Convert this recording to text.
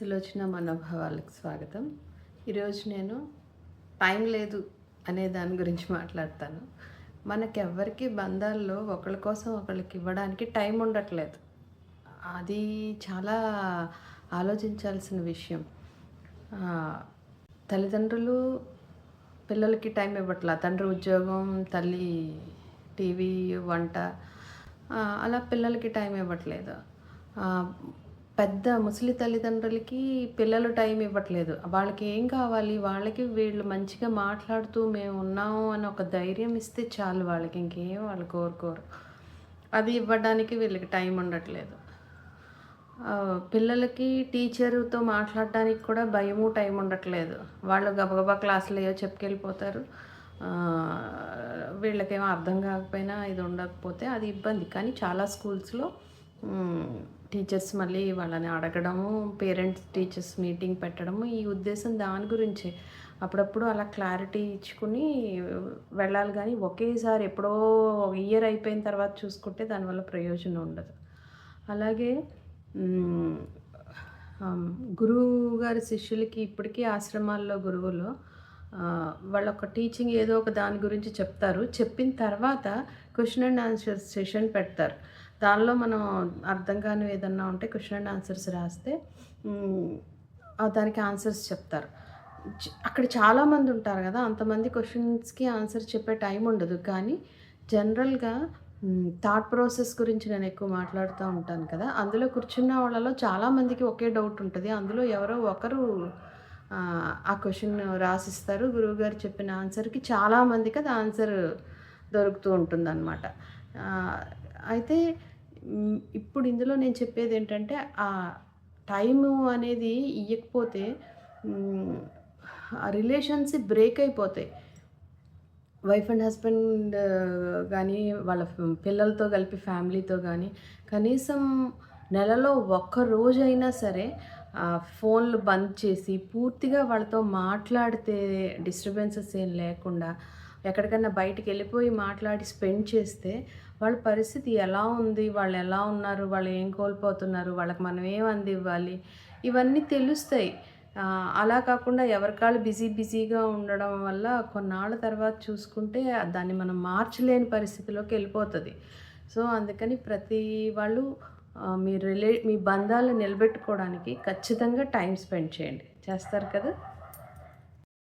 సులోచన మనోభావాలకు స్వాగతం. ఈరోజు నేను టైం లేదు అనే దాని గురించి మాట్లాడతాను. మనకెవ్వరికి బంధాల్లో ఒకళ్ళ కోసం ఒకళ్ళకి ఇవ్వడానికి టైం ఉండట్లేదు. అది చాలా ఆలోచించాల్సిన విషయం. తల్లిదండ్రులు పిల్లలకి టైం ఇవ్వట్లా. తండ్రి ఉద్యోగం, తల్లి టీవీ, వంట, అలా పిల్లలకి టైం ఇవ్వట్లేదు. పెద్ద ముసలి తల్లిదండ్రులకి పిల్లలు టైం ఇవ్వట్లేదు. వాళ్ళకి ఏం కావాలి, వాళ్ళకి వీళ్ళు మంచిగా మాట్లాడుతూ మేము ఉన్నాము అని ఒక ధైర్యం ఇస్తే చాలు వాళ్ళకి. ఇంకేం వాళ్ళు కోరుకోరు. అది ఇవ్వడానికి వీళ్ళకి టైం ఉండట్లేదు. పిల్లలకి టీచరుతో మాట్లాడడానికి కూడా భయము, టైం ఉండట్లేదు. వాళ్ళు గబగబా క్లాసులు ఏవో చెప్పుకెళ్ళిపోతారు. వీళ్ళకేమో అర్థం కాకపోయినా ఇది ఉండకపోతే అది ఇబ్బంది. కానీ చాలా స్కూల్స్లో టీచర్స్ మళ్ళీ వాళ్ళని అడగడము, పేరెంట్స్ టీచర్స్ మీటింగ్ పెట్టడము, ఈ ఉద్దేశం దాని గురించే. అప్పుడప్పుడు అలా క్లారిటీ ఇచ్చుకుని వెళ్ళాలి. కానీ ఒకేసారి ఎప్పుడో ఇయర్ అయిపోయిన తర్వాత చూసుకుంటే దానివల్ల ప్రయోజనం ఉండదు. అలాగే గురువు గారి శిష్యులకి ఇప్పటికీ ఆశ్రమాల్లో గురువులు వాళ్ళొక టీచింగ్ ఏదో ఒక దాని గురించి చెప్తారు. చెప్పిన తర్వాత క్వశ్చన్ అండ్ ఆన్సర్ సెషన్ పెడతారు. దానిలో మనం అర్థం కాని ఏదన్నా ఉంటే క్వశ్చన్ అండ్ ఆన్సర్స్ రాస్తే దానికి ఆన్సర్స్ చెప్తారు. అక్కడ చాలామంది ఉంటారు కదా, అంతమంది క్వశ్చన్స్కి ఆన్సర్ చెప్పే టైం ఉండదు. కానీ జనరల్గా థాట్ ప్రాసెస్ గురించి నేను ఎక్కువ మాట్లాడుతూ ఉంటాను కదా, అందులో కూర్చున్న వాళ్ళలో చాలామందికి ఒకే డౌట్ ఉంటుంది. అందులో ఎవరో ఒకరు ఆ క్వశ్చన్ రాసిస్తారు. గురువుగారు చెప్పిన ఆన్సర్కి చాలామందికి అది ఆన్సర్ దొరుకుతూ ఉంటుందన్నమాట. అయితే ఇప్పుడు ఇందులో నేను చెప్పేది ఏంటంటే, ఆ టైము అనేది ఇవ్వకపోతే ఆ రిలేషన్స్ బ్రేక్ అయిపోతాయి. వైఫ్ అండ్ హస్బెండ్ కానీ వాళ్ళ పిల్లలతో కలిపి ఫ్యామిలీతో కానీ కనీసం నెలలో ఒక్క రోజైనా సరే ఫోన్లు బంద్ చేసి పూర్తిగా వాళ్ళతో మాట్లాడితే డిస్టర్బెన్సెస్ ఏం లేకుండా ఎక్కడికన్నా బయటికి వెళ్ళిపోయి మాట్లాడి స్పెండ్ చేస్తే వాళ్ళ పరిస్థితి ఎలా ఉంది, వాళ్ళు ఎలా ఉన్నారు, వాళ్ళు ఏం కోల్పోతున్నారు, వాళ్ళకి మనం ఏం అందివ్వాలి, ఇవన్నీ తెలుస్తాయి. అలా కాకుండా ఎవరికాళ్ళు బిజీగా ఉండడం వల్ల కొన్నాళ్ళ తర్వాత చూసుకుంటే దాన్ని మనం మార్చలేని పరిస్థితిలోకి వెళ్ళిపోతుంది. సో అందుకని ప్రతి వాళ్ళు మీ బంధాలను నిలబెట్టుకోవడానికి ఖచ్చితంగా టైం స్పెండ్ చేయండి. చేస్తారు కదా.